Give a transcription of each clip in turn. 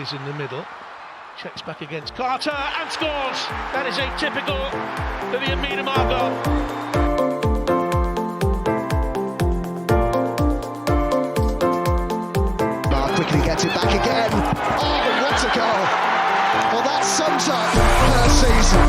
Davies in the middle. Checks back against Carter and scores. That is atypical for the MEADDOO quickly gets it back again. Oh, what a goal! Well, that sums up her season.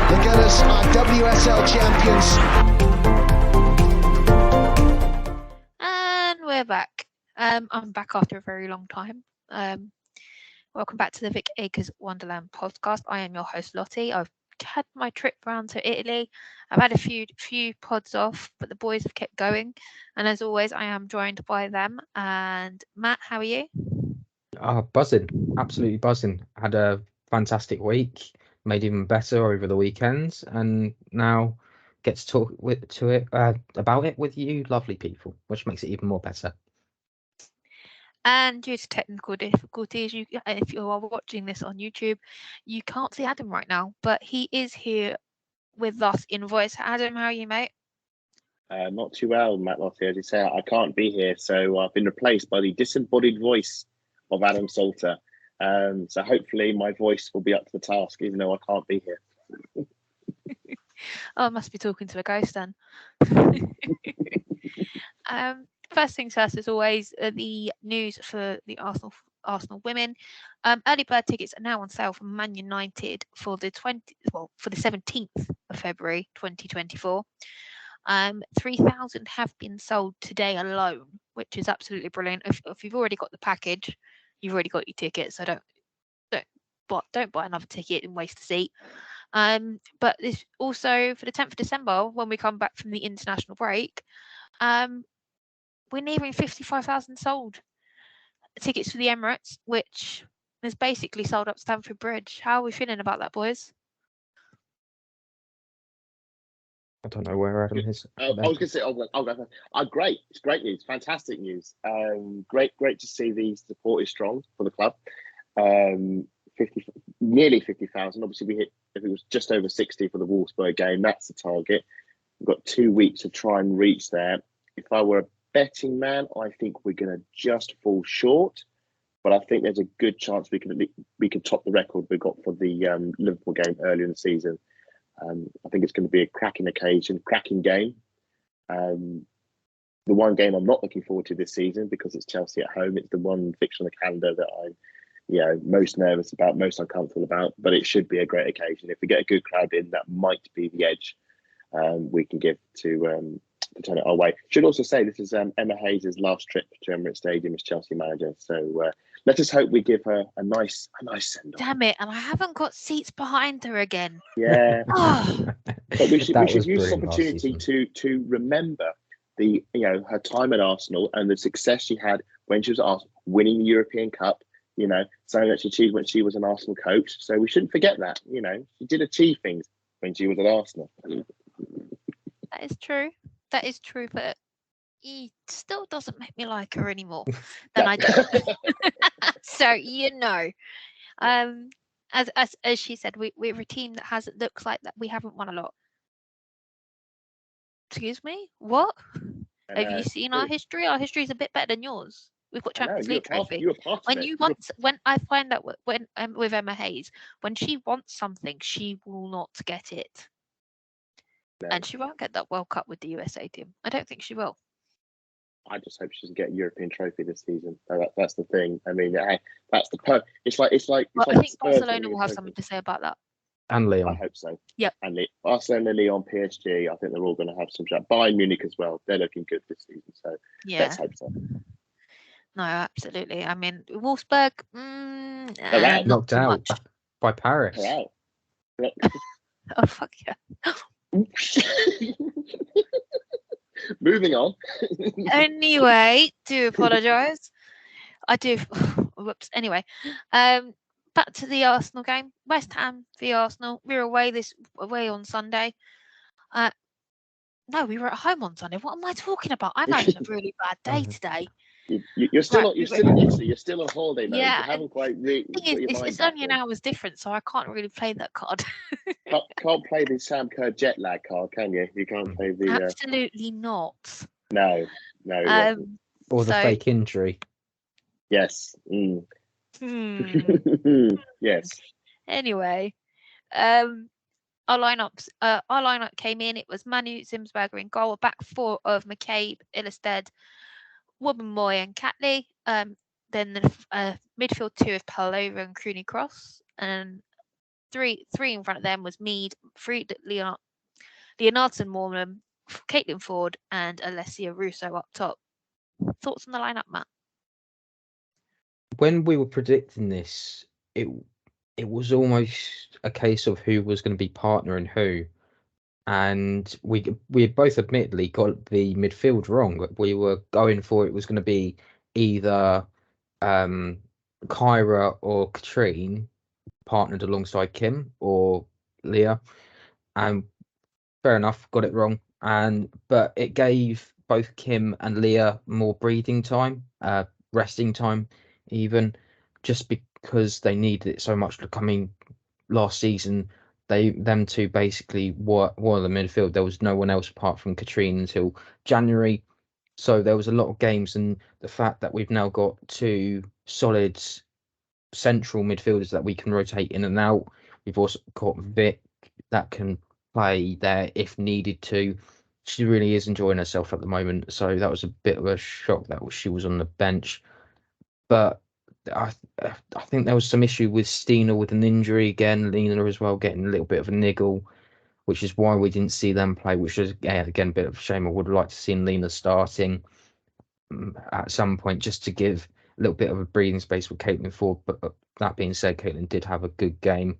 The Gunners are WSL champions. We're back. I'm back after a very long time. Welcome back to the Vic Akers Wonderland podcast. I am your host Lottie. I've had my trip round to Italy. I've had a few pods off, but the boys have kept going. And as always, I am joined by them. And Matt, how are you? Buzzing, absolutely buzzing. Had a fantastic week, made even better over the weekends, and now get to talk about it with you lovely people, which makes it even more better. And due to technical difficulties, if you are watching this on YouTube, you can't see Adam right now, but he is here with us in voice. Adam, how are you, mate? Not too well, Matt Lottie. As you say, I can't be here, so I've been replaced by the disembodied voice of Adam Salter. So hopefully my voice will be up to the task, even though I can't be here. Oh, I must be talking to a ghost then. First things first, as always, the news for the Arsenal women. Early bird tickets are now on sale from Man United for the 17th of February 2024. 3,000 have been sold today alone, which is absolutely brilliant. If you've already got the package, you've already got your ticket, so don't buy another ticket and waste a seat. But this also for the 10th of December, when we come back from the international break, we're nearing 55,000 sold tickets for the Emirates, which is basically sold up Stamford Bridge. How are we feeling about that, boys? I don't know where Adam is. I was going to say, great. It's great news. Fantastic news. Great to see the support is strong for the club. Nearly 50,000. Obviously, we hit, if it was just over 60 for the Wolfsburg game, that's the target. We've got 2 weeks to try and reach there. If I were a betting man, I think we're going to just fall short, but I think there's a good chance we can top the record we got for the Liverpool game earlier in the season. I think it's going to be a cracking game. The one game I'm not looking forward to this season, because it's Chelsea at home. It's the one fixture on the calendar that I'm most nervous about, most uncomfortable about, but it should be a great occasion. If we get a good crowd in, that might be the edge we can give to turn it our way. Should also say this is Emma Hayes' last trip to Emirates Stadium as Chelsea manager, so let us hope we give her a nice send-off. Damn it, and I haven't got seats behind her again. Yeah. But we should use this opportunity to remember her time at Arsenal and the success she had when she was at Arsenal, winning the European Cup, something that she achieved when she was an Arsenal coach. So we shouldn't forget that. She did achieve things when she was at Arsenal. That is true, but he still doesn't make me like her anymore than I do. So as she said, we're a team that looks like that we haven't won a lot. Excuse me, what? Have you seen our history? Our history is a bit better than yours. We've got Champions League trophy. When I find out when with Emma Hayes, when she wants something, she will not get it. No. And she won't get that World Cup with the USA team. I don't think she will. I just hope she doesn't get a European trophy this season. That's the thing. I mean, that's the It's like. I think Barcelona will have something to say about that. And Leon. I hope so. Yep. And Barcelona, Leon, PSG. I think they're all going to have some chat. Bayern Munich as well. They're looking good this season. So let's hope so. No, absolutely. I mean, Wolfsburg. Knocked out by Paris. Oh fuck yeah. Moving on. Anyway, do apologise. I do. Whoops. Anyway, back to the Arsenal game. West Ham v Arsenal. We were away on Sunday. No, we were at home on Sunday. What am I talking about? I'm having a really bad day today. You're still Right. you're still in Italy. You're still on holiday mode. Yeah, You haven't quite really thing got is, your it's, mind it's back only an in. hour's difference, so I can't really play that card. Can't play the Sam Kerr jet lag card, can you? You can't play the Absolutely not. no, it wasn't. Or the So- fake injury. Yes. Yes. Anyway, our lineup came in. It was Manu Zimsberger in goal, a back four of McCabe, Ilestead, Moy, and Catley. Then the midfield two of Palova and Crooney Cross, and three in front of them was Mead, Leonardson Mormon, Caitlin Ford, and Alessia Russo up top. Thoughts on the lineup, Matt? When we were predicting this, it was almost a case of who was going to be partnering who, and we both admittedly got the midfield wrong. We were going for it was going to be either Kyra or Katrine partnered alongside Kim or Leah, and fair enough, got it wrong. But it gave both Kim and Leah more breathing time, resting time, even just because they needed it so much. Coming last season, them two basically were the midfield. There was no one else apart from Katrine until January. So there was a lot of games, and the fact that we've now got two solid central midfielders that we can rotate in and out. We've also got Vic that can play there if needed to. She really is enjoying herself at the moment, so that was a bit of a shock that she was on the bench. But I think there was some issue with Stina with an injury again, Lena as well getting a little bit of a niggle, which is why we didn't see them play, which is again a bit of a shame. I would have liked to see Lena starting at some point just to give a little bit of a breathing space with Caitlin Ford. But that being said, Caitlin did have a good game.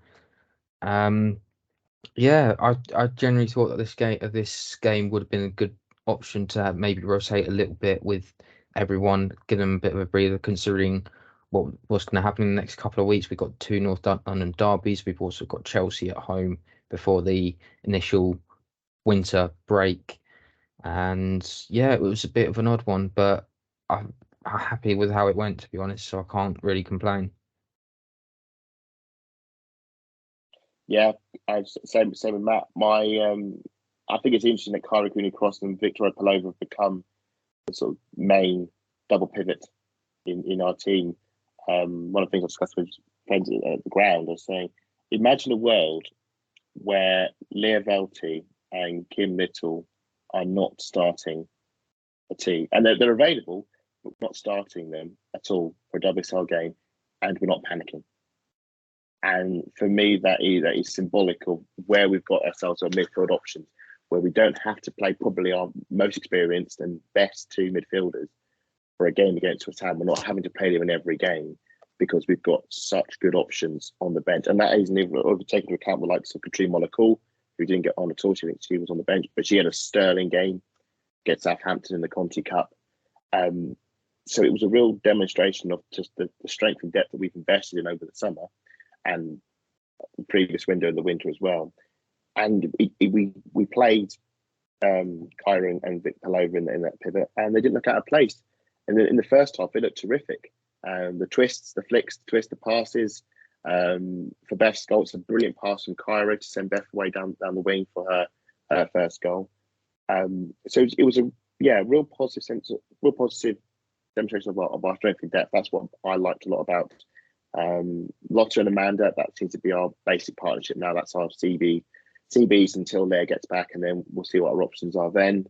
Yeah, I generally thought that this game would have been a good option to maybe rotate a little bit with everyone, give them a bit of a breather, considering what's going to happen in the next couple of weeks. We've got two North London derbies. We've also got Chelsea at home before the initial winter break. And yeah, it was a bit of an odd one, but I'm happy with how it went, to be honest, so I can't really complain. Yeah, same with Matt. I think it's interesting that Kyra Cooney Cross and Victoria Palova have become the sort of main double pivot in our team. One of the things I discussed with friends at the ground, I was saying, imagine a world where Leah Velty and Kim Little are not starting a team, and they're available, but we're not starting them at all for a WSL game, and we're not panicking. And for me, that is symbolic of where we've got ourselves our midfield options, where we don't have to play probably our most experienced and best two midfielders for a game against West Ham. We're not having to play them in every game because we've got such good options on the bench. And that isn't even taking into account the likes of Katrine Monaco, who didn't get on at all. She was on the bench, but she had a sterling game against Southampton in the Conti Cup. So it was a real demonstration of just the strength and depth that we've invested in over the summer and the previous window in the winter as well. And we played Kyra and Vic Palova in that pivot, and they didn't look out of place. And then in the first half, they looked terrific. The twists, the flicks, the passes. For Beth's goal, it's a brilliant pass from Kyra to send Beth away down the wing for her first goal. So it was a real positive demonstration of our strength and depth. That's what I liked a lot about Lottie and Amanda. That seems to be our basic partnership now. That's our CBs until Leah gets back, and then we'll see what our options are then.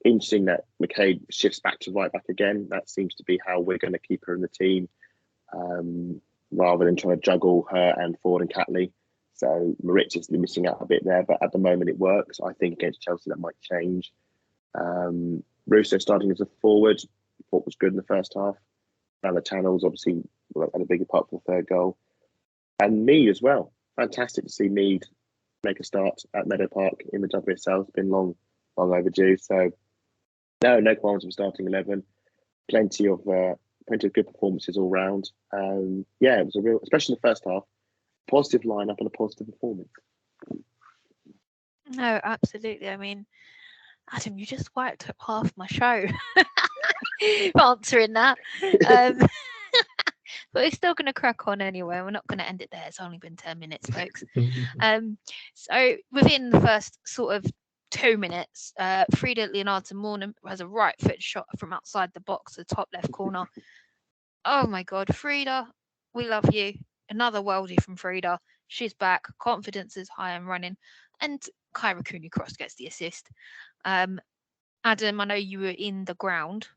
Interesting that McCabe shifts back to right back again. That seems to be how we're going to keep her in the team, rather than trying to juggle her and Ford and Catley. So Maritz is missing out a bit there, but at the moment it works. I think against Chelsea that might change. Russo starting as a forward, thought was good in the first half. Around the channels, obviously, had a bigger part for the third goal. And Mead as well. Fantastic to see Mead make a start at Meadow Park in the WSL. It's been long overdue. So no qualms with starting 11. Plenty of good performances all round. It was a real, especially in the first half, positive lineup and a positive performance. No, absolutely. I mean, Adam, you just wiped up half my show. answering that. But we're still going to crack on anyway. We're not going to end it there. It's only been 10 minutes, folks. So within the first sort of 2 minutes, Frida Leonardo Mornham has a right foot shot from outside the box, the top left corner. Oh my God, Frida, we love you. Another worldie from Frida. She's back. Confidence is high and running. And Kyra Cooney-Cross gets the assist. Adam, I know you were in the ground.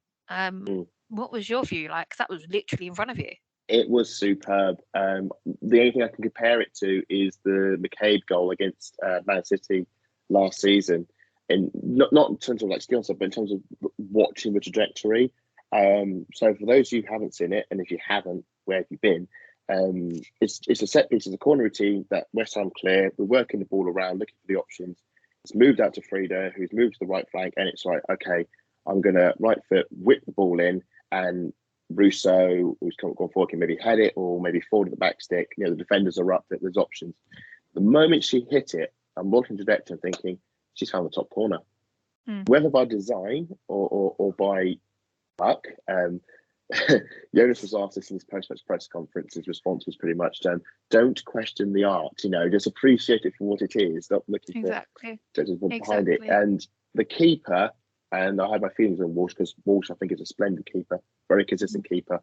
What was your view like? That was literally in front of you. It was superb. The only thing I can compare it to is the McCabe goal against Man City last season. And not in terms of like skill set, but in terms of watching the trajectory. So for those of you who haven't seen it, and if you haven't, where have you been? It's a set piece, it's a corner routine that West Ham clear. We're working the ball around, looking for the options. It's moved out to Frida, who's moved to the right flank, and it's like, okay, I'm going to right foot whip the ball in, and Russo, who's gone forward, can maybe head it or maybe forward at the back stick. You know, the defenders are up, there's options. The moment she hit it, I'm walking to the director and thinking, she's found the top corner. Whether by design or by luck, Jonas was asked this in his post-match press conference. His response was pretty much, don't question the art, you know, just appreciate it for what it is, not looking for behind it. And the keeper, and I had my feelings on Walsh, because Walsh, I think, is a splendid keeper, very consistent keeper.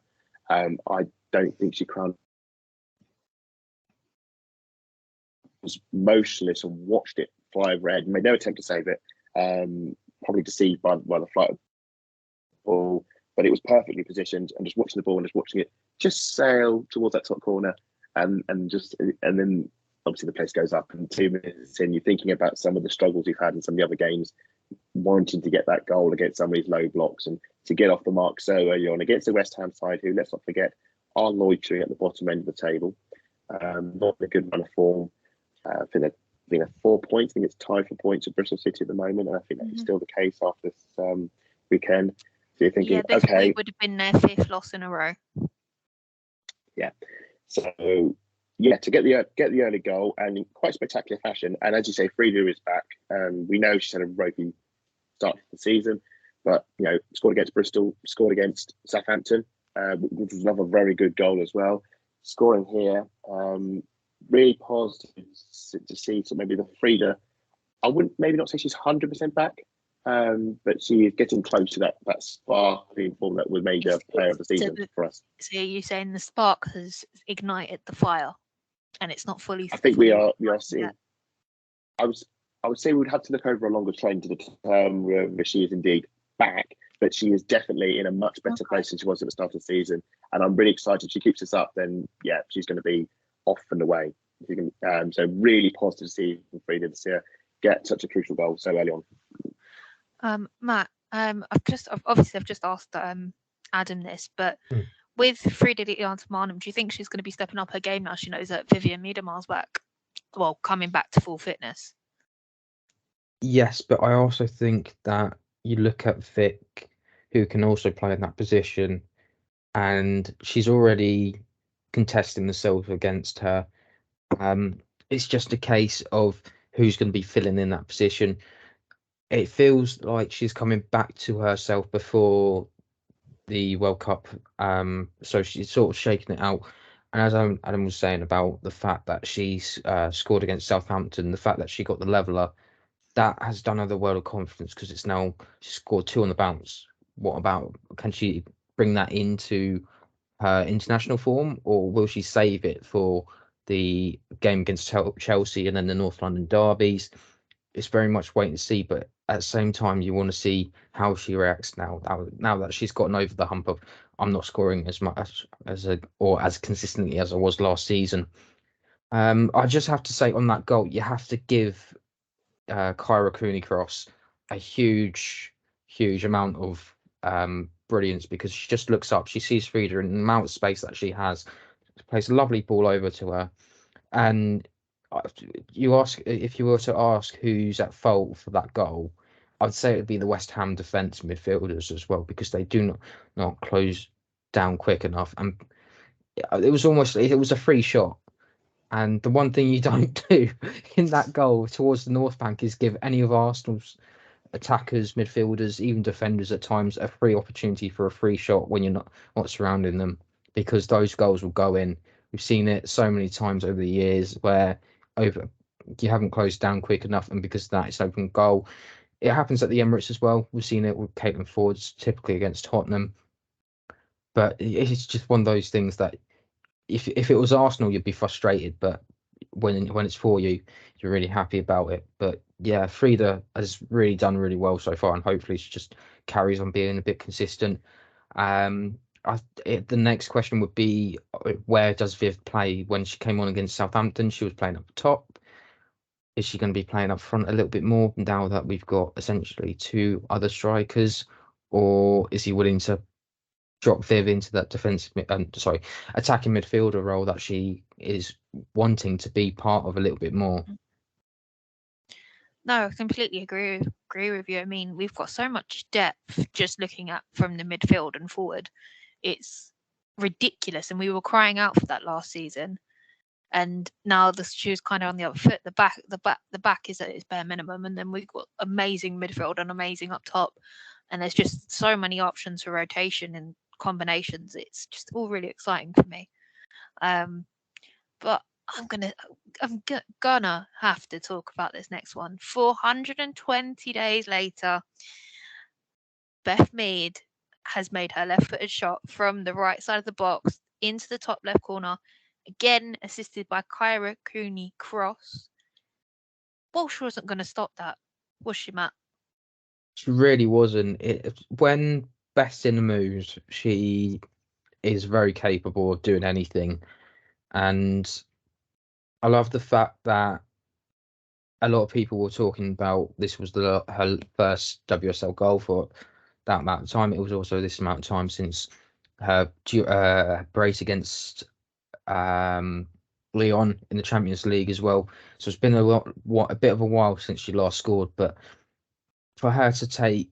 I don't think she was motionless and watched it fly overhead, made no attempt to save it, probably deceived by the flight of the ball, but it was perfectly positioned, and just watching the ball and just watching it just sail towards that top corner, and then obviously the place goes up, and 2 minutes in, you're thinking about some of the struggles you've had in some of the other games, wanting to get that goal against some of these low blocks and to get off the mark so early on against the West Ham side, who, let's not forget, are loitering at the bottom end of the table. Not in a good run of form. I think they're 4 points. I think it's tied for points at Bristol City at the moment, and I think that is still the case after this weekend. So you're thinking, this okay, would have been their 5th loss in a row. Yeah. So yeah, to get the early goal, and in quite spectacular fashion. And as you say, Frida is back. We know she's had a ropey start to the season, but you know, scored against Bristol, scored against Southampton, which was another very good goal as well. Scoring here, really positive to see. So maybe the Frida, I wouldn't maybe not say she's 100% back, but she is getting close to that sparkling form that was made a player of the season for us. So you're saying the spark has ignited the fire, and it's not fully. I think we are seeing. I would say we would have to look over a longer trend to determine whether she is indeed back, but she is definitely in a much better place than she was at the start of the season. And I'm really excited. If she keeps this up, then yeah, she's going to be off and away. So really positive to see Frida to see her get such a crucial goal so early on. Matt, I've just asked Adam this, but with Frida Leonardo, do you think she's going to be stepping up her game now she knows that Vivian Miedema's back? Well, coming back to full fitness. Yes, but I also think that you look at Vic, who can also play in that position, and she's already contesting the silver against her. It's just a case of who's going to be filling in that position. It feels like she's coming back to herself before the World Cup, so she's sort of shaking it out. And as Adam was saying about the fact that she's scored against Southampton, the fact that she got the leveller, that has done her the world of confidence, because it's now she scored 2 on the bounce. What about, can she bring that into her international form, or will she save it for the game against Chelsea and then the North London derbies? It's very much wait and see, but at the same time, you want to see how she reacts now that she's gotten over the hump of I'm not scoring as much or as consistently as I was last season. I just have to say on that goal, you have to give Kyra Cooney-Cross a huge amount of brilliance, because she just looks up, she sees Frida in the amount of space that she has, plays a lovely ball over to her, and if you were to ask who's at fault for that goal, I'd say it would be the West Ham defence midfielders as well, because they do not close down quick enough. And it was a free shot. And the one thing you don't do in that goal towards the North Bank is give any of Arsenal's attackers, midfielders, even defenders at times a free opportunity for a free shot when you're not surrounding them, because those goals will go in. We've seen it so many times over the years where you haven't closed down quick enough, and because of that, it's open goal. It happens at the Emirates as well. We've seen it with Caitlin Fords, typically against Tottenham. But it's just one of those things that if it was Arsenal, you'd be frustrated, but when it's for you, you're really happy about it. But yeah, Frida has really done really well so far, and hopefully she just carries on being a bit consistent. The next question would be, where does Viv play? When she came on against Southampton, she was playing up top. Is she going to be playing up front a little bit more now that we've got essentially two other strikers, or is he willing to drop Viv into that attacking midfielder role that she is wanting to be part of a little bit more? No, I completely agree with you. I mean, we've got so much depth just looking at from the midfield and forward. It's ridiculous, and we were crying out for that last season. And now the shoe's kind of on the other foot. The back is at its bare minimum, and then we've got amazing midfield and amazing up top. And there's just so many options for rotation and combinations. It's just all really exciting for me. But I'm gonna have to talk about this next one. 420 days later, Beth Mead has made her left-footed shot from the right side of the box into the top left corner, again assisted by Kyra Cooney Cross. Walsh wasn't going to stop that, was she, Matt? She really wasn't. When Beth's in the mood, she is very capable of doing anything. And I love the fact that a lot of people were talking about this was her first WSL goal for that amount of time. It was also this amount of time since her brace against Leon in the Champions League as well. So it's been a bit of a while since she last scored. But for her to take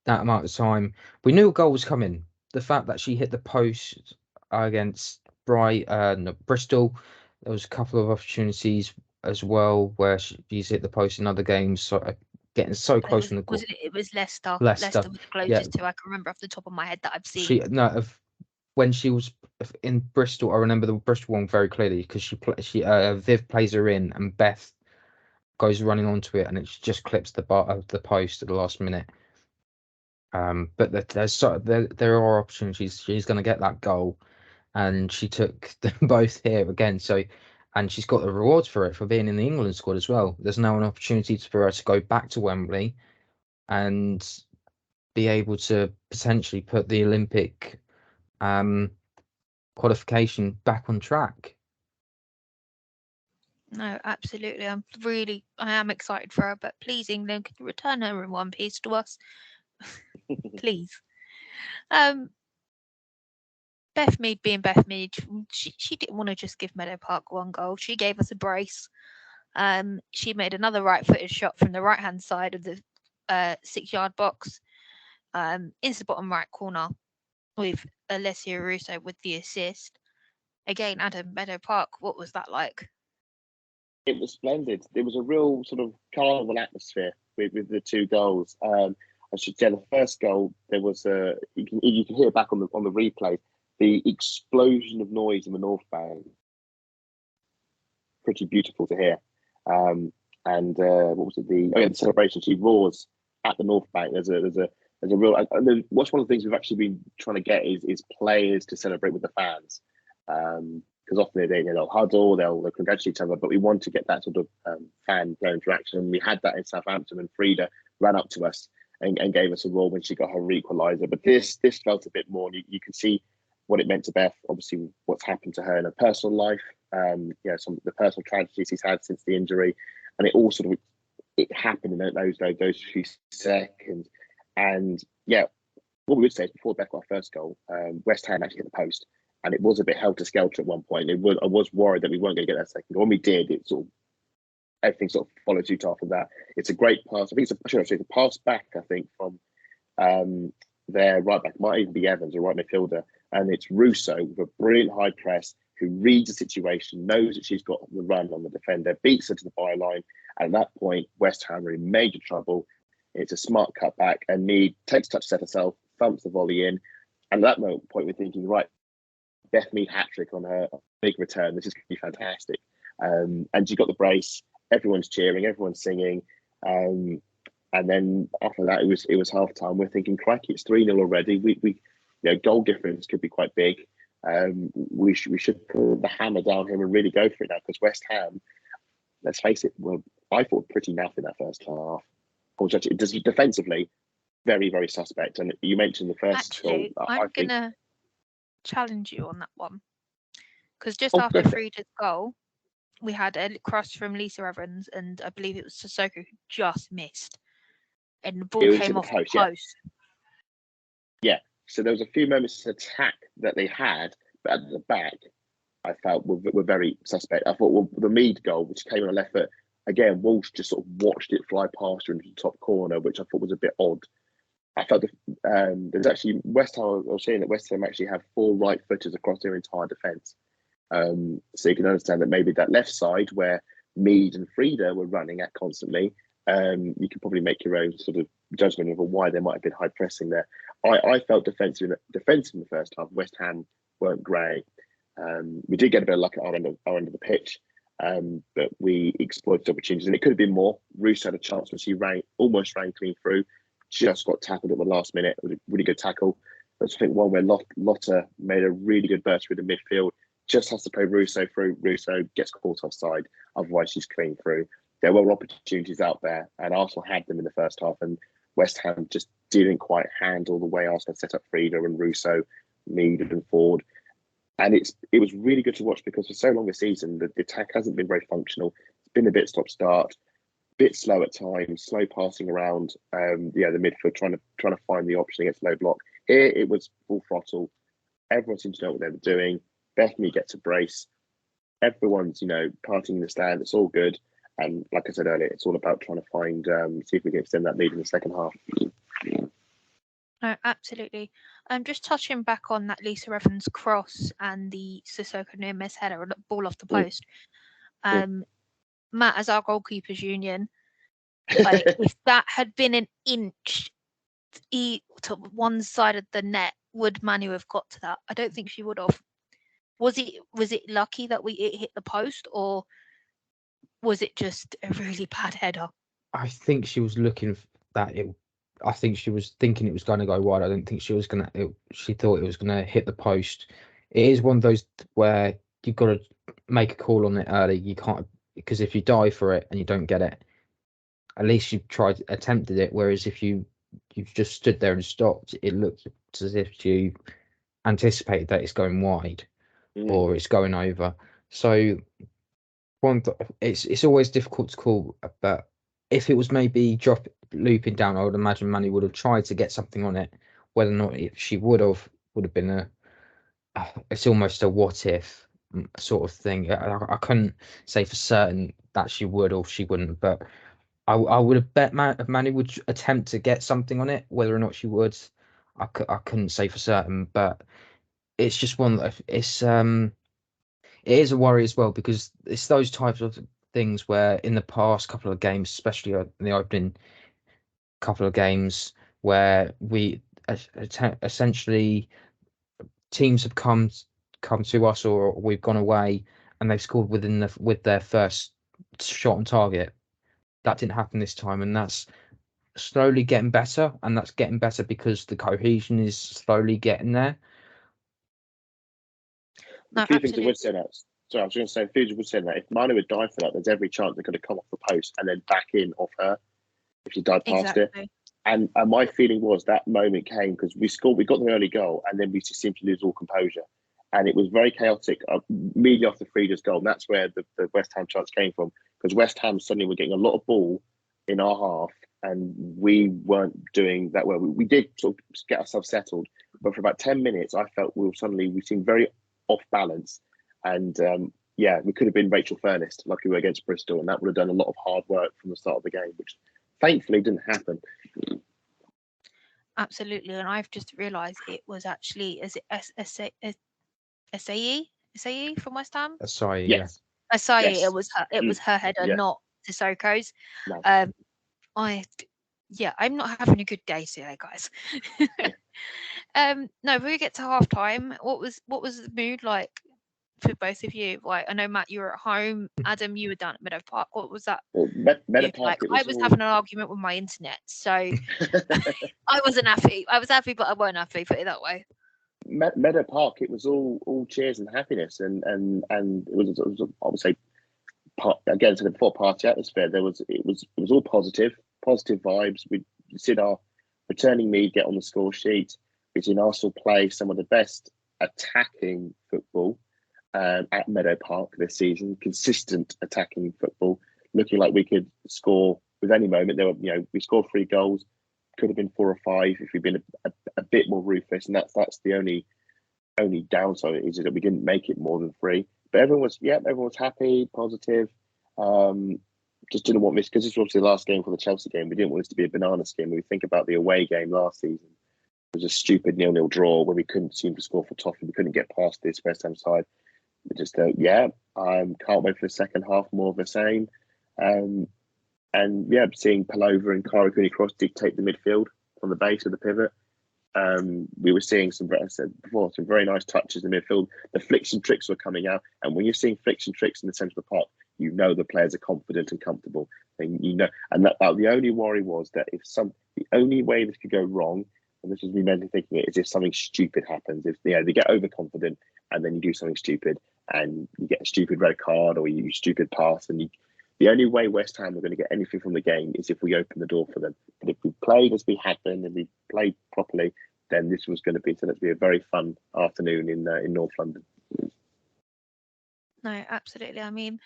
that amount of time, we knew a goal was coming. The fact that she hit the post against Bristol, there was a couple of opportunities as well where she's hit the post in other games, so getting so close from the goal. It was Leicester. Leicester was the closest to I can remember off the top of my head that I've seen. When she was in Bristol, I remember the Bristol one very clearly because Viv plays her in and Beth goes running onto it and it just clips the post at the last minute. But there are opportunities. She's going to get that goal, and she took them both here again. And she's got the rewards for it for being in the England squad as well. There's now an opportunity for her to go back to Wembley and be able to potentially put the Olympic qualification back on track. No, absolutely. I am excited for her, but please, England, can you return her in one piece to us? Please. Beth Mead being Beth Mead, she didn't want to just give Meadow Park one goal. She gave us a brace. She made another right-footed shot from the right-hand side of the 6-yard box into the bottom right corner with Alessia Russo with the assist. Again, Adam, Meadow Park, what was that like? It was splendid. There was a real sort of carnival atmosphere with the two goals. I should say the first goal, there was you can hear it back on the replay, the explosion of noise in the North Bank. Pretty beautiful to hear. And what was it? The celebration. She roars at the North Bank. There's a real. What's one of the things we've actually been trying to get is players to celebrate with the fans. Because often they'll huddle, they'll congratulate each other, but we want to get that sort of fan player interaction. And we had that in Southampton, and Frida ran up to us and gave us a roar when she got her equaliser. But this felt a bit more. You can see what it meant to Beth. Obviously, what's happened to her in her personal life. Some of the personal tragedies she's had since the injury, and it all sort of happened in those few seconds. And yeah, what we would say is before Beth got our first goal, West Ham actually hit the post. And it was a bit helter-skelter at one point. I was worried that we weren't going to get that second goal. When we did, everything sort of followed suit after that. It's a great pass. I think it's a pass back, I think, from their right back. Might even be Evans, or right midfielder. And it's Russo with a brilliant high press who reads the situation, knows that she's got the run on the defender, beats her to the byline. And at that point, West Ham are in major trouble. It's a smart cutback, and Mead takes touch, set herself, thumps the volley in. And at that point, we're thinking, right, Beth Mead hat-trick on her big return. This is going to be fantastic. And she got the brace. Everyone's cheering, everyone's singing. And then after that, it was half time. We're thinking, crikey, it's 3-0 already. We goal difference could be quite big. We should put the hammer down here and really go for it now, because West Ham, let's face it, well, I thought pretty naff in that first half. Defensively, very, very suspect. And you mentioned the first Actually, goal. I'm going to challenge you on that one. Because just Oh, after good. Frida's goal, we had a cross from Lisa Evans, and I believe it was Sissoko who just missed. And the ball It was came hit the off post, the yeah. post. Yeah. So there was a few moments of attack that they had, but at the back, I felt were very suspect. I thought, well, the Mead goal, which came on the left foot, again, Walsh just sort of watched it fly past her into the top corner, which I thought was a bit odd. I felt there's actually West Ham. I was saying that West Ham actually have 4 right footers across their entire defence. So you can understand that maybe that left side where Mead and Frida were running at constantly, you can probably make your own sort of judgment of why there might have been high pressing there. I felt defensive in the first half. West Ham weren't great. We did get a bit of luck at our end of the pitch, but we exploited opportunities, and it could have been more. Roos had a chance when she almost ran clean through, just got tackled at the last minute. It was a really good tackle. But I think one where Lotta made a really good burst through the midfield, just has to play Russo through. Russo gets caught offside, otherwise she's clean through. There were opportunities out there, and Arsenal had them in the first half, and West Ham just didn't quite handle the way Arsenal set up Frida and Russo, Mead and Ford. And it was really good to watch, because for so long a season, the attack hasn't been very functional. It's been a bit stop-start, bit slow at times, slow passing around. The midfield trying to find the option against low block. Here it was full throttle. Everyone seemed to know what they were doing. Beth Mead gets a brace. Everyone's parting in the stand. It's all good. And like I said earlier, it's all about trying to find see if we can extend that lead in the second half. No, absolutely. Just touching back on that Lisa Evans cross and the Sissoko near miss header or ball off the post. Matt, as our goalkeepers union, like if that had been an inch to one side of the net, would Manu have got to that? I don't think she would have. Was it lucky that it hit the post, or was it just a really bad header? I think she was looking that it. I think she was thinking it was going to go wide. I don't think she was gonna. She thought it was going to hit the post. It is one of those where you've got to make a call on it early. You can't, because if you dive for it and you don't get it, at least you've attempted it. Whereas if you've just stood there and stopped, it looks as if you anticipated that it's going wide or it's going over. So it's always difficult to call, but if it was maybe looping down, I would imagine Manny would have tried to get something on it. Whether or not she would have been it's almost a what if sort of thing. I couldn't say for certain that she would or she wouldn't, but I would have bet Manny would attempt to get something on it. Whether or not she would, I couldn't say for certain, but it's just one that it is a worry as well, because it's those types of things where in the past couple of games, especially in the opening couple of games, where we essentially teams have come to us or we've gone away and they've scored with their first shot on target. That didn't happen this time, and that's slowly getting better, and that's getting better because the cohesion is slowly getting there. A few things I would say that. So I was going to say, a few would say that if Manu would dive for that, there's every chance they're going to come off the post and then back in off her if she died past it. And my feeling was that moment came because we got the early goal, and then we just seemed to lose all composure. And it was very chaotic immediately after Frida's goal. And that's where the West Ham chance came from, because West Ham suddenly were getting a lot of ball in our half, and we weren't doing that well. We did sort of get ourselves settled, but for about 10 minutes, I felt we seemed very off balance. And we could have been Rachel Furness like we were against Bristol, and that would have done a lot of hard work from the start of the game, which thankfully didn't happen. Absolutely, and I've just realised it was actually SAE from West Ham. Sorry, yes. Asai, Yes. It was her header, not Sissoko's. No. Yeah, I'm not having a good day today, guys. No, we get to half time. What was the mood like for both of you? Like, I know Matt, you were at home. Adam, you were down at Meadow Park. What was that Well, Meadow mood Park, like? it I was was all. having an argument with my internet, so I wasn't happy. I was happy, but I wasn't happy. Put it that way. Meadow Park, it was all cheers and happiness, and it was I would say, again, to the before party atmosphere. It was all positive vibes. We'd seen our returning Mead get on the score sheet. We'd seen Arsenal play some of the best attacking football at Meadow Park this season. Consistent attacking football, looking like we could score with any moment. There were, we scored 3 goals. Could have been 4 or 5 if we'd been a bit more ruthless, and that's the only downside is that we didn't make it more than 3. But everyone was happy, positive. Just didn't want this, because this was obviously the last game for the Chelsea game. We didn't want this to be a banana skin. When we think about the away game last season, it was a stupid 0-0 draw where we couldn't seem to score for Toffee. We couldn't get past this West Ham side. We just can't wait for the second half, more of the same. And seeing Palova and Kara Cooney-Cross dictate the midfield on the base of the pivot. We were seeing some very nice touches in the midfield. The flicks and tricks were coming out. And when you're seeing flicks and tricks in the centre of the park, the players are confident and comfortable. And that the only worry was that the only way this could go wrong, and this was me mentally thinking it, is if something stupid happens. If they get overconfident and then you do something stupid and you get a stupid red card or you stupid pass, and the only way West Ham are going to get anything from the game is if we open the door for them. But if we played as we had been and we played properly, then this was going to be a very fun afternoon in North London. No, absolutely. I mean,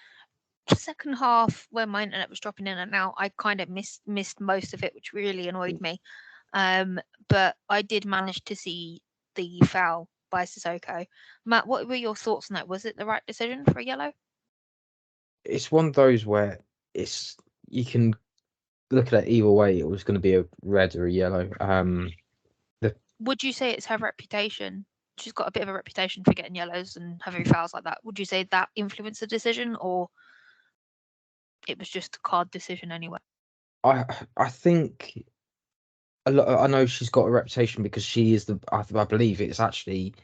second half when my internet was dropping in and out, I kind of missed most of it, which really annoyed me. But I did manage to see the foul by Sissoko. Matt, what were your thoughts on that? Was it the right decision for a yellow? It's one of those where you can look at it either way. It was going to be a red or a yellow. Would you say it's her reputation? She's got a bit of a reputation for getting yellows and having fouls like that. Would you say that influenced the decision, or it was just a card decision anyway? I think I know she's got a reputation because she is I believe it's actually.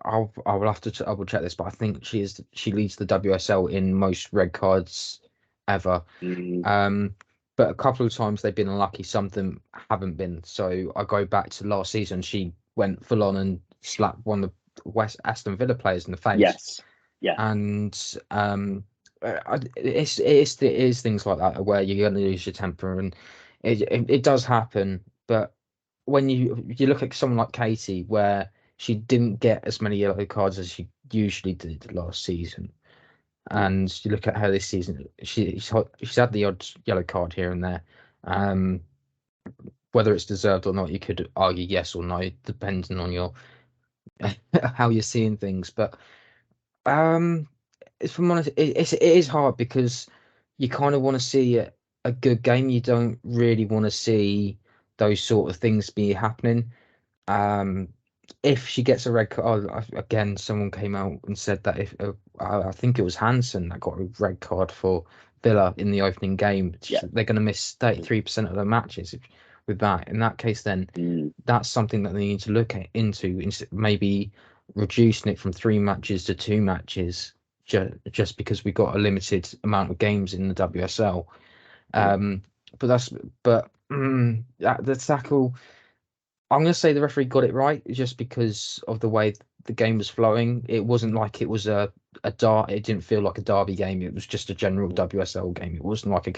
I will have to double check this, but I think she leads the WSL in most red cards ever. But a couple of times they've been unlucky. Some of them haven't been. So I go back to last season. She went full on and slapped one of the West Aston Villa players in the face. Yes. Yeah. And it is things like that where you're going to lose your temper, and it does happen. But when you look at someone like Katie, where she didn't get as many yellow cards as she usually did last season, and you look at her this season, she's had the odd yellow card here and there. Whether it's deserved or not, you could argue yes or no, depending on your how you're seeing things. But if I'm honest, it is hard because you kind of want to see a good game. You don't really want to see those sort of things be happening. If she gets a red card, again, someone came out and said that if I think it was Hansen that got a red card for Villa in the opening game, they're going to miss 33% of their matches with that. In that case, then that's something that they need to look into, maybe reducing it from 3 matches to 2 matches, just because we got a limited amount of games in the WSL. But the tackle, I'm going to say the referee got it right just because of the way the game was flowing. It wasn't like it was it didn't feel like a derby game. It was just a general WSL game. It wasn't like a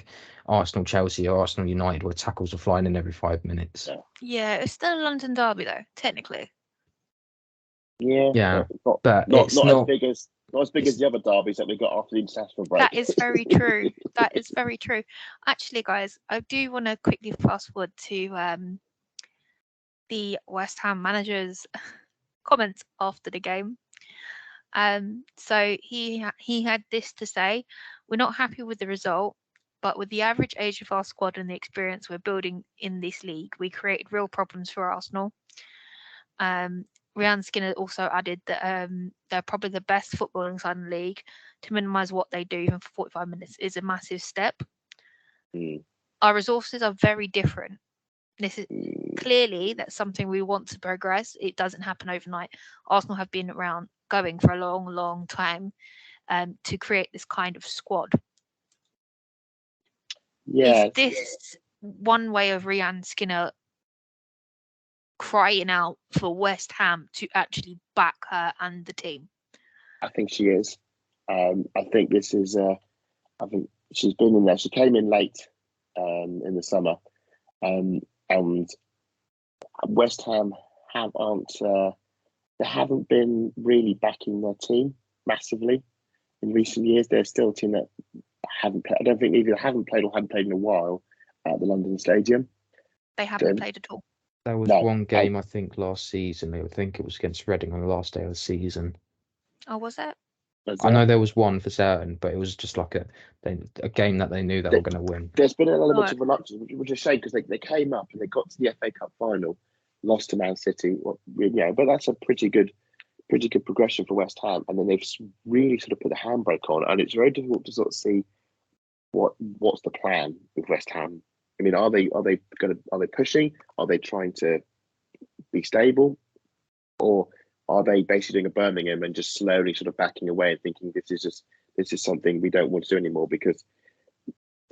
Arsenal Chelsea or Arsenal United where tackles were flying in every 5 minutes. Yeah, it's still a London derby though, technically. Yeah, but not as big as the other derbies that we got after the international break. That is very true. That is very true. Actually, guys, I do want to quickly fast forward to the West Ham manager's comments after the game. So he had this to say: "We're not happy with the result, but with the average age of our squad and the experience we're building in this league, we created real problems for Arsenal." Ryan Skinner also added that they're probably the best footballing side in the league. To minimise what they do even for 45 minutes is a massive step. our resources are very different. This is clearly that's something we want to progress. It doesn't happen overnight. Arsenal have been around going for a long, long time to create this kind of squad. Yeah. Is this one way of Rhian Skinner crying out for West Ham to actually back her and the team? I think she is. I think this is. I think she's been in there. She came in late in the summer, and West Ham they haven't been really backing their team massively in recent years. They're still a team that haven't played. I don't think either haven't played or hadn't played in a while at the London Stadium. They haven't played at all. There was one game, I think, last season. I think it was against Reading on the last day of the season. Oh, was it? I know there was one for certain, but it was just like a game that they knew they were going to win. There's been an element of reluctance, which is a shame because they came up and they got to the FA Cup final, lost to Man City. But that's a pretty good progression for West Ham, and then they've really sort of put the handbrake on, and it's very difficult to sort of see what's the plan with West Ham. I mean, are they pushing? Are they trying to be stable, or are they basically doing a Birmingham and just slowly sort of backing away and thinking this is something we don't want to do anymore? Because,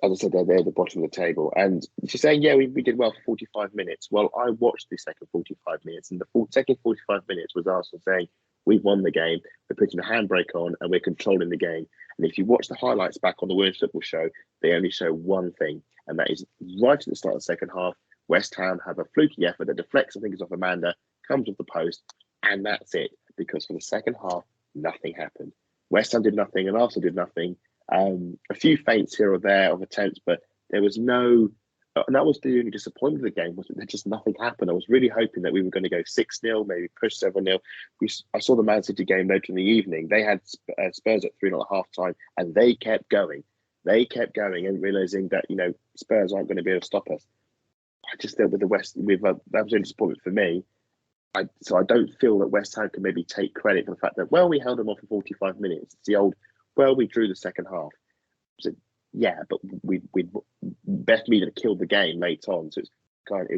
as I said, they're at the bottom of the table. And she's saying, yeah, we did well for 45 minutes. Well, I watched the second 45 minutes, and the second 45 minutes was Arsenal saying, we've won the game, we're putting the handbrake on, and we're controlling the game. And if you watch the highlights back on the Women's Football Show, they only show one thing, and that is right at the start of the second half, West Ham have a fluky effort that deflects, I think it's off Amanda, comes off the post, and that's it. Because for the second half, nothing happened. West Ham did nothing, and Arsenal did nothing. A few feints here or there of attempts, but there was no. And that was the only disappointment of the game, was that just nothing happened. I was really hoping that we were going to go 6-0, maybe push 7-0. I saw the Man City game later in the evening. They had Spurs at 3-0 at half time, and they kept going. They kept going and realising that, Spurs aren't going to be able to stop us. I just thought with the West, that was a disappointment for me. So I don't feel that West Ham can maybe take credit for the fact that, well, we held them off for 45 minutes. It's the old, well, we drew the second half. So, yeah, but Beth Mead had killed the game late on, so it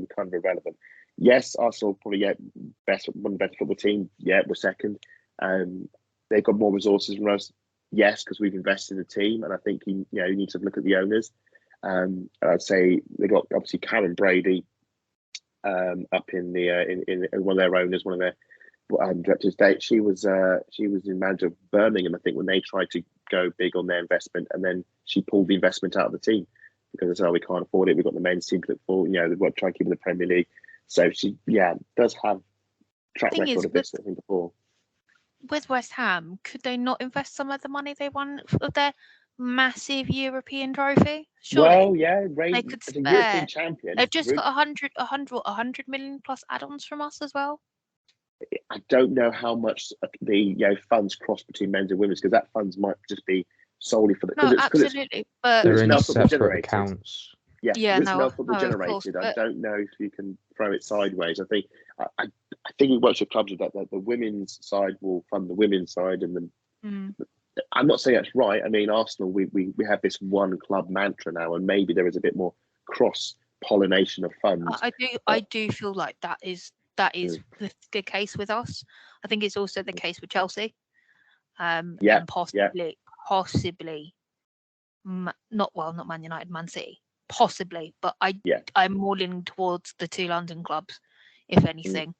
was kind of irrelevant. Yes, Arsenal probably one of the better football team. Yeah, we're second. They've got more resources than us. Yes, because we've invested in the team, and I think you need to look at the owners. I'd say they got obviously Karen Brady up in one of their owners, one of their directors. She was in manager of Birmingham, I think, when they tried to go big on their investment, and then she pulled the investment out of the team because they said, we can't afford it. We've got the men's team to look for. They've got to try and keep in the Premier League. So she, does have track record of this, I think, before. With West Ham, could they not invest some of the money they won of their massive European trophy? Surely. Well, yeah, they could as a European champion. They've just got 100 million plus add-ons from us as well. I don't know how much the funds cross between men's and women's, because that funds might just be solely for the. No, absolutely, but they're in separate accounts. Yeah, football generated. Course, I don't know if you can throw it sideways. I think it works with clubs that the women's side will fund the women's side, and I'm not saying that's right. I mean, Arsenal, we have this one club mantra now, and maybe there is a bit more cross pollination of funds. I do feel like that is the case with us. I think it's also the case with Chelsea. And possibly, not Man United, Man City, possibly. But I'm more leaning towards the two London clubs, if anything.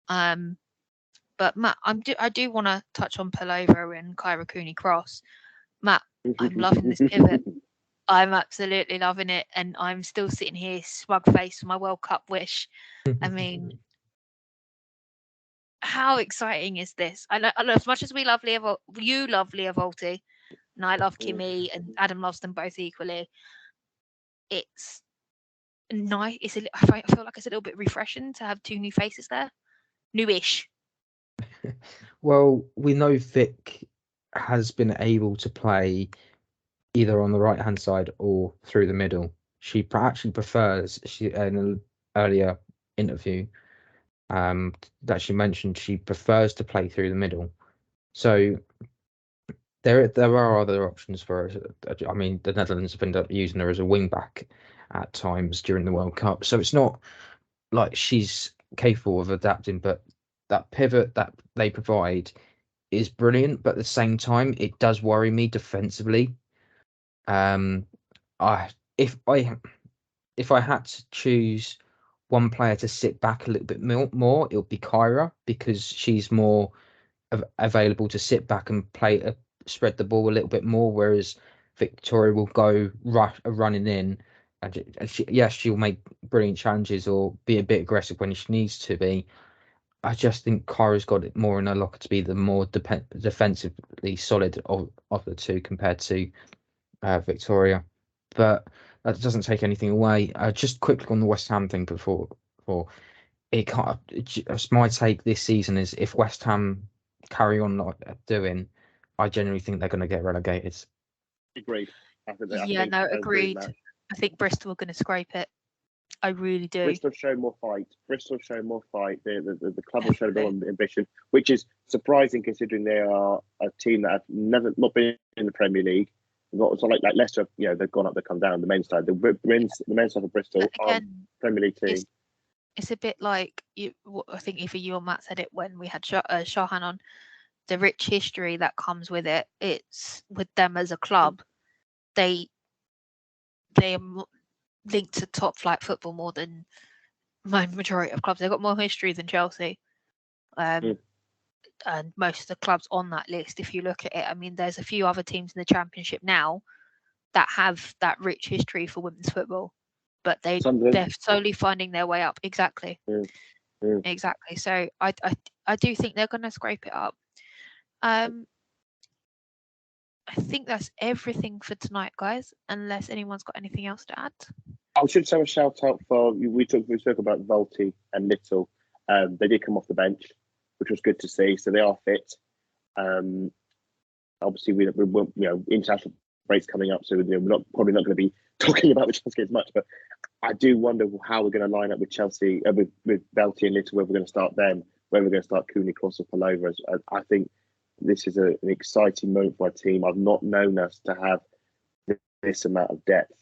But Matt, I do want to touch on Pullover and Kyra Cooney-Cross. Matt, I'm loving this pivot. I'm absolutely loving it, and I'm still sitting here smug faced with my World Cup wish. I mean, how exciting is this? I love, as much as you love Leah Volti, and I love Kimmy, and Adam loves them both equally. It's nice. I feel like it's a little bit refreshing to have two new faces there, newish. Well, we know Vic has been able to play either on the right hand side or through the middle. She actually prefers. In an earlier interview, that she mentioned she prefers to play through the middle. So there are other options for her. I mean, the Netherlands have ended up using her as a wing back, at times during the World Cup. So it's not like she's capable of adapting, but that pivot that they provide is brilliant. But at the same time, it does worry me defensively. I if I had to choose one player to sit back a little bit more, it would be Kyra, because she's more available to sit back and spread the ball a little bit more, whereas Victoria will go running in, and she'll make brilliant challenges or be a bit aggressive when she needs to be. I just think Kyra's got it more in her locker to be the more defensively solid of the two compared to Victoria. But that doesn't take anything away. Just quickly on the West Ham thing before it can't. Just my take this season is if West Ham carry on like they're doing, I genuinely think they're going to get relegated. Agreed. Agreed. I think Bristol are going to scrape it. I really do. Bristol show more fight. The club will show more ambition, which is surprising considering they are a team that have never not been in the Premier League. It's not like Leicester, they've gone up, they've come down. The men's side, the men's side of Bristol are Premier League team. It's a bit like I think either you or Matt said it when we had Shahan on. The rich history that comes with it. It's with them as a club. They are linked to top flight football more than my majority of clubs. They've got more history than Chelsea. And most of the clubs on that list, if you look at it, I mean, there's a few other teams in the Championship now that have that rich history for women's football, but they're slowly finding their way up. Exactly. Exactly. So I do think they're going to scrape it up. I think that's everything for tonight, guys, unless anyone's got anything else to add. I should say a shout out for we spoke about Volti and Little. They did come off the bench, which was good to see. So they are fit. Obviously, we international breaks coming up, so we're probably not going to be talking about the Chelsea as much. But I do wonder how we're going to line up with Chelsea, with Volti and Little. Whether we're going to start them, whether we're going to start Cooney, Cross, or Palova. I think this is an exciting moment for our team. I've not known us to have this amount of depth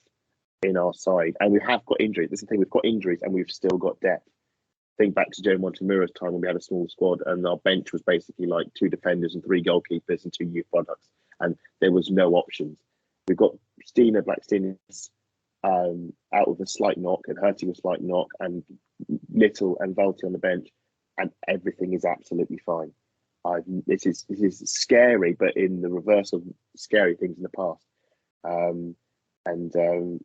in our side, and we have got injuries. This is the thing, we've got injuries and we've still got depth. Think back to Joe Montemurro's time when we had a small squad and our bench was basically like 2 defenders and 3 goalkeepers and 2 youth products, and there was no options. We've got Stina Blackstein's out with a slight knock and hurting a slight knock, and Little and Volti on the bench, and everything is absolutely fine. This is scary, but in the reverse of scary things in the past.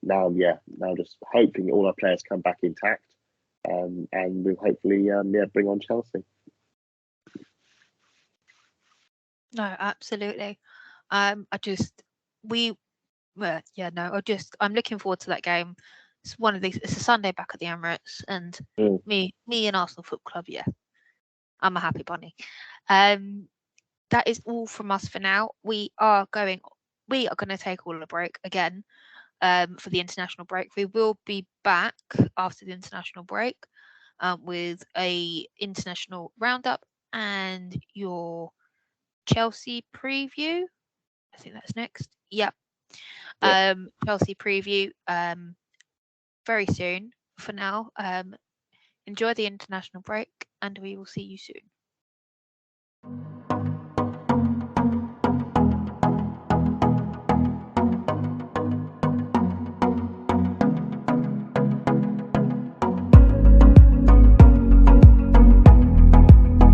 Now just hoping all our players come back intact, and we'll hopefully bring on Chelsea. No, absolutely. I'm looking forward to that game. It's a Sunday back at the Emirates, and me and Arsenal Football Club, I'm a happy bunny. That is all from us for now. We are going to take all a break again for the international break. We will be back after the international break with a international roundup and your Chelsea preview. I think that's next. Yep. Chelsea preview very soon. For now, enjoy the international break, and we will see you soon.